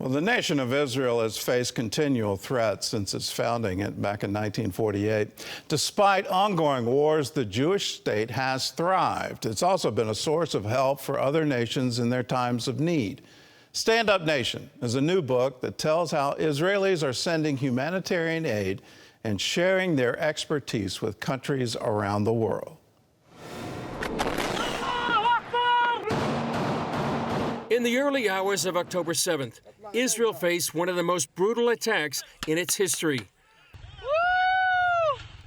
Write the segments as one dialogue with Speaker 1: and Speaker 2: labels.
Speaker 1: Well, the nation of Israel has faced continual threats since its founding back in 1948. Despite ongoing wars, the Jewish state has thrived. It's also been a source of help for other nations in their times of need. Stand Up Nation is a new book that tells how Israelis are sending humanitarian aid and sharing their expertise with countries around the world.
Speaker 2: In the early hours of October 7th, Israel faced one of the most brutal attacks in its history.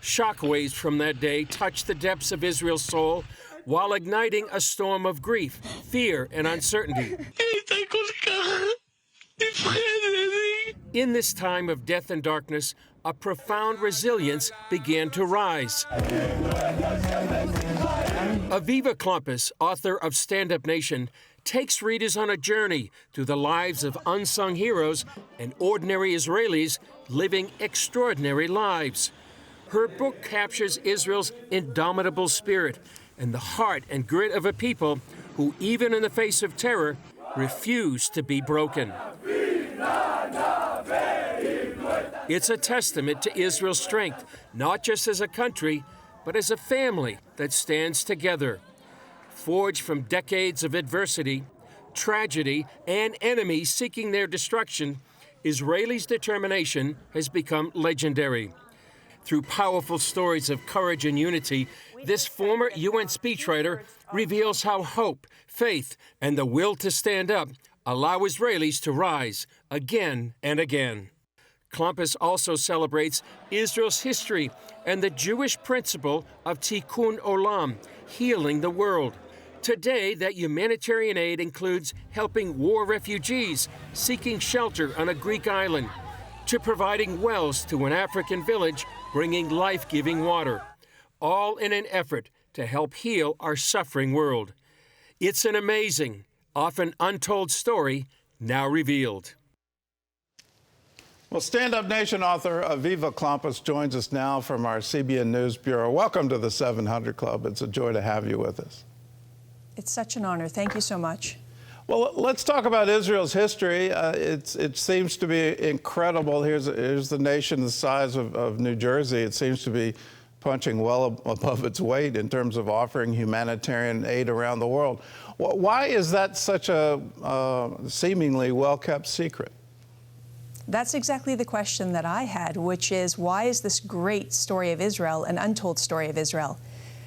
Speaker 2: Shockwaves from that day touched the depths of Israel's soul while igniting a storm of grief, fear, and uncertainty. In this time of death and darkness, a profound resilience began to rise. Aviva Klumpus, author of Stand Up Nation, takes readers on a journey through the lives of unsung heroes and ordinary Israelis living extraordinary lives. Her book captures Israel's indomitable spirit and the heart and grit of a people who, even in the face of terror, refuse to be broken. It's a testament to Israel's strength, not just as a country, but as a family that stands together. Forged from decades of adversity, tragedy, and enemies seeking their destruction, Israelis' determination has become legendary. Through powerful stories of courage and unity, this former UN speechwriter reveals how hope, faith, and the will to stand up allow Israelis to rise again and again. Klumpus also celebrates Israel's history and the Jewish principle of tikkun olam, healing the world. Today, that humanitarian aid includes helping war refugees seeking shelter on a Greek island, to providing wells to an African village bringing life-giving water, all in an effort to help heal our suffering world. It's an amazing, often untold story now revealed.
Speaker 1: Well, Stand Up Nation author Aviva Klumpus joins us now from our CBN News Bureau. Welcome to the 700 Club. It's a joy to have you with us.
Speaker 3: It's such an honor. Thank you so much.
Speaker 1: Well, let's talk about Israel's history. It seems to be incredible. Here's the nation the size of New Jersey. It seems to be punching well above its weight in terms of offering humanitarian aid around the world. Why is that such a seemingly well-kept secret?
Speaker 3: That's exactly the question that I had, which is, why is this great story of Israel an untold story of Israel?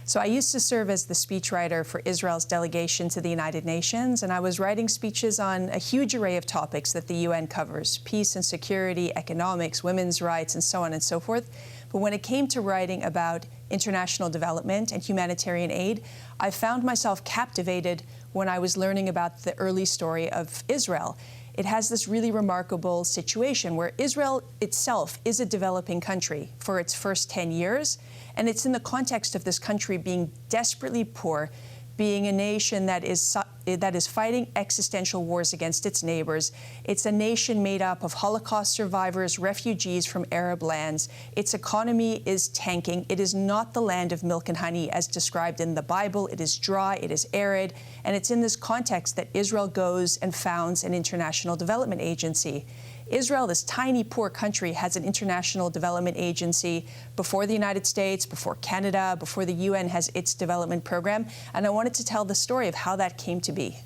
Speaker 3: So I used to serve as the speechwriter for Israel's delegation to the United Nations, and I was writing speeches on a huge array of topics that the UN covers: peace and security, economics, women's rights, and so on and so forth. But when it came to writing about international development and humanitarian aid, I found myself captivated when I was learning about the early story of Israel. It has this really remarkable situation where Israel itself is a developing country for its first 10 years. And it's in the context of this country being desperately poor, being a nation that is fighting existential wars against its neighbors. It's a nation made up of Holocaust survivors, refugees from Arab lands. Its economy is tanking. It is not the land of milk and honey as described in the Bible. It is dry, it is arid, and it's in this context that Israel goes and founds an international development agency. Israel, this tiny, poor country, has an international development agency before the United States, before Canada, before the UN has its development program. And I wanted to tell the story of how that came to be.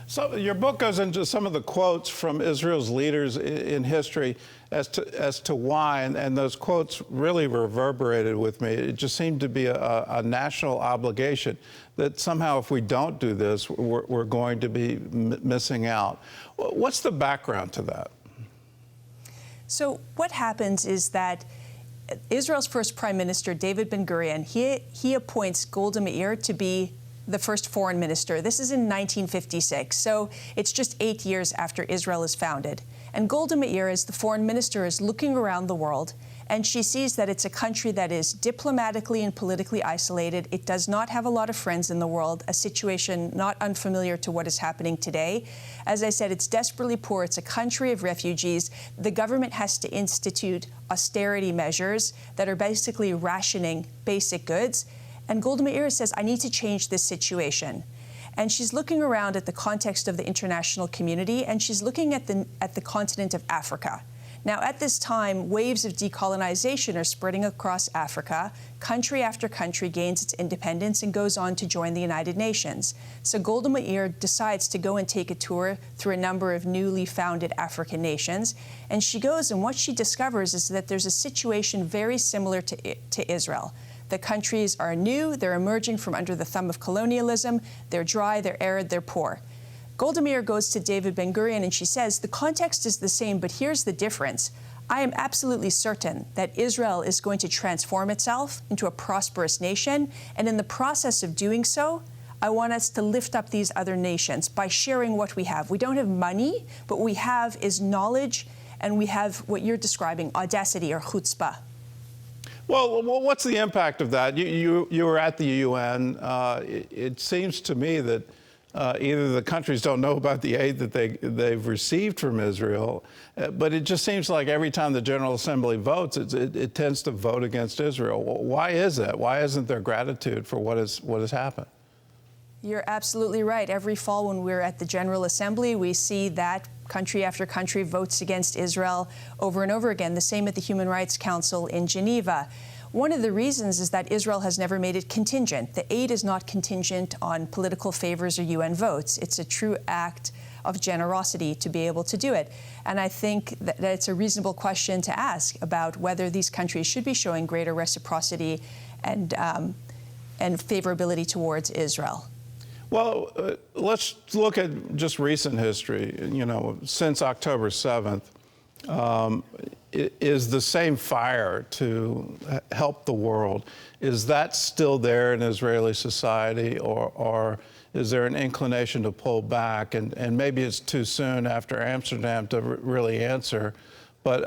Speaker 1: So your book goes into some of the quotes from Israel's leaders in history as to why, and those quotes really reverberated with me. It just seemed to be a national obligation that somehow if we don't do this, we're going to be missing out. What's the background to that?
Speaker 3: So what happens is that Israel's first prime minister, David Ben-Gurion, he appoints Golda Meir to be the first foreign minister. This is in 1956, so it's just 8 years after Israel is founded. And Golda Meir, as the foreign minister, is looking around the world, and she sees that it's a country that is diplomatically and politically isolated. It does not have a lot of friends in the world, a situation not unfamiliar to what is happening today. As I said, it's desperately poor. It's a country of refugees. The government has to institute austerity measures that are basically rationing basic goods. And Golda Meir says, I need to change this situation. And she's looking around at the context of the international community, and she's looking at the continent of Africa. Now, at this time, waves of decolonization are spreading across Africa. Country after country gains its independence and goes on to join the United Nations. So Golda Meir decides to go and take a tour through a number of newly founded African nations. And she goes, and what she discovers is that there's a situation very similar to Israel. The countries are new, they're emerging from under the thumb of colonialism, they're dry, they're arid, they're poor. Golda Meir goes to David Ben-Gurion and she says, the context is the same, but here's the difference. I am absolutely certain that Israel is going to transform itself into a prosperous nation, and in the process of doing so, I want us to lift up these other nations by sharing what we have. We don't have money, but what we have is knowledge, and we have what you're describing, audacity or chutzpah.
Speaker 1: Well, what's the impact of that? You were at the UN. It seems to me that either the countries don't know about the aid that they've received from Israel, but it just seems like every time the General Assembly votes, it tends to vote against Israel. Why is that? Why isn't there gratitude for what has happened?
Speaker 3: You're absolutely right. Every fall when we're at the General Assembly, we see that country after country votes against Israel over and over again. The same at the Human Rights Council in Geneva. One of the reasons is that Israel has never made it contingent. The aid is not contingent on political favors or UN votes. It's a true act of generosity to be able to do it. And I think that it's a reasonable question to ask about whether these countries should be showing greater reciprocity and favorability towards Israel.
Speaker 1: Well, let's look at just recent history. Since October 7th, is the same fire to help the world, is that still there in Israeli society, or is there an inclination to pull back? And maybe it's too soon after Amsterdam to really answer, but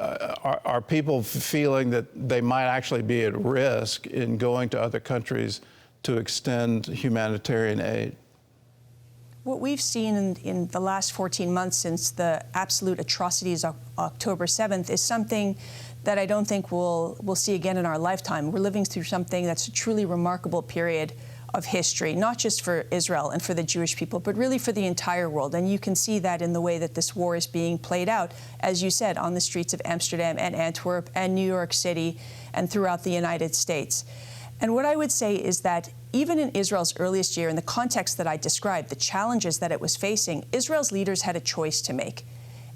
Speaker 1: are people feeling that they might actually be at risk in going to other countries to extend humanitarian aid?
Speaker 3: What we've seen in the last 14 months since the absolute atrocities of October 7th is something that I don't think we'll see again in our lifetime. We're living through something that's a truly remarkable period of history, not just for Israel and for the Jewish people, but really for the entire world. And you can see that in the way that this war is being played out, as you said, on the streets of Amsterdam and Antwerp and New York City and throughout the United States. And what I would say is that even in Israel's earliest year, in the context that I described, the challenges that it was facing, Israel's leaders had a choice to make.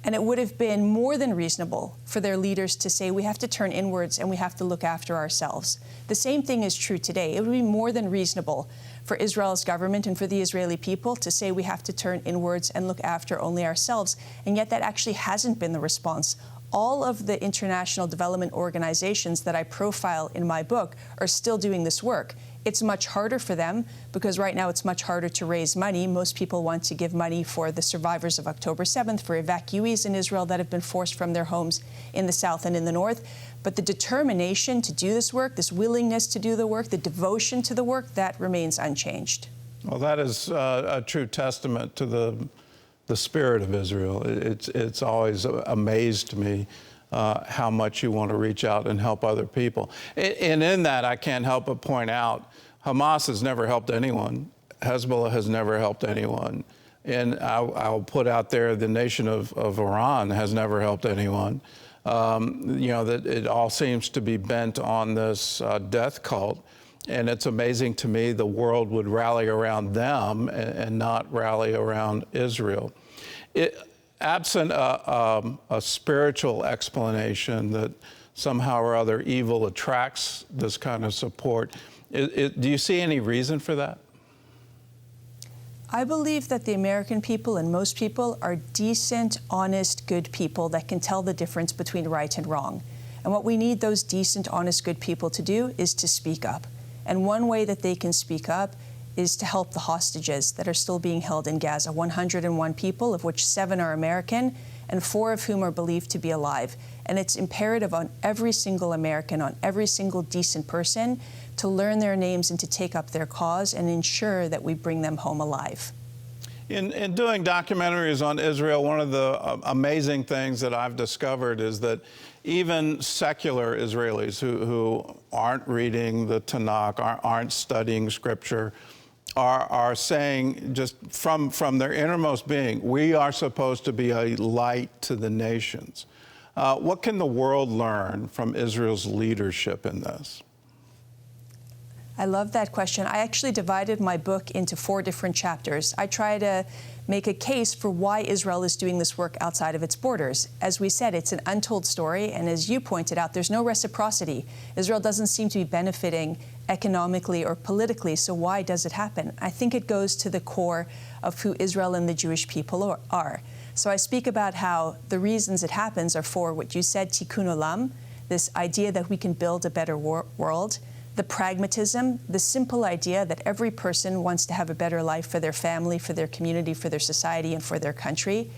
Speaker 3: And it would have been more than reasonable for their leaders to say, we have to turn inwards and we have to look after ourselves. The same thing is true today. It would be more than reasonable for Israel's government and for the Israeli people to say we have to turn inwards and look after only ourselves. And yet that actually hasn't been the response. All of the international development organizations that I profile in my book are still doing this work. It's much harder for them because right now it's much harder to raise money. Most people want to give money for the survivors of October 7th, for evacuees in Israel that have been forced from their homes in the south and in the north. But the determination to do this work, this willingness to do the work, the devotion to the work, that remains unchanged.
Speaker 1: Well, that is a true testament to the spirit of Israel. It's always amazed me how much you want to reach out and help other people. And in that, I can't help but point out, Hamas has never helped anyone. Hezbollah has never helped anyone. And I'll put out there, the nation of Iran has never helped anyone. That it all seems to be bent on this death cult. And it's amazing to me the world would rally around them and not rally around Israel. Absent a spiritual explanation that somehow or other evil attracts this kind of support, do you see any reason for that?
Speaker 3: I believe that the American people and most people are decent, honest, good people that can tell the difference between right and wrong. And what we need those decent, honest, good people to do is to speak up. And one way that they can speak up is to help the hostages that are still being held in Gaza, 101 people, of which 7 are American, and 4 of whom are believed to be alive. And it's imperative on every single American, on every single decent person, to learn their names and to take up their cause and ensure that we bring them home alive.
Speaker 1: In doing documentaries on Israel, one of the amazing things that I've discovered is that even secular Israelis who aren't reading the Tanakh, aren't studying Scripture, are saying, just from their innermost being, we are supposed to be a light to the nations. What can the world learn from Israel's leadership in this?
Speaker 3: I love that question. I actually divided my book into 4 different chapters. I try to make a case for why Israel is doing this work outside of its borders. As we said, it's an untold story, and as you pointed out, there's no reciprocity. Israel doesn't seem to be benefiting economically or politically, so why does it happen? I think it goes to the core of who Israel and the Jewish people are. So I speak about how the reasons it happens are for what you said, tikkun olam, this idea that we can build a better world, the pragmatism, the simple idea that every person wants to have a better life for their family, for their community, for their society, and for their country.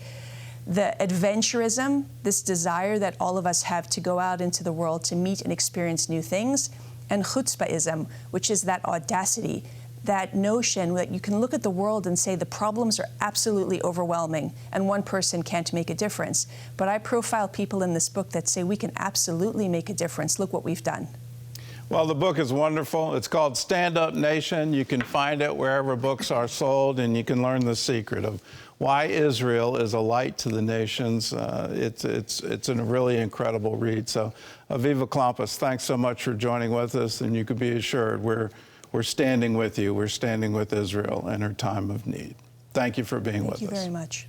Speaker 3: The adventurism, this desire that all of us have to go out into the world to meet and experience new things. And chutzpahism, which is that audacity, that notion that you can look at the world and say the problems are absolutely overwhelming and one person can't make a difference. But I profile people in this book that say we can absolutely make a difference. Look what we've done.
Speaker 1: Well, the book is wonderful. It's called Stand Up Nation. You can find it wherever books are sold, and you can learn the secret of why Israel is a light to the nations. It's a really incredible read. So, Aviva Klampas, thanks so much for joining with us, and you can be assured we're standing with you. We're standing with Israel in her time of need. Thank you for being with us.
Speaker 3: Thank you very much.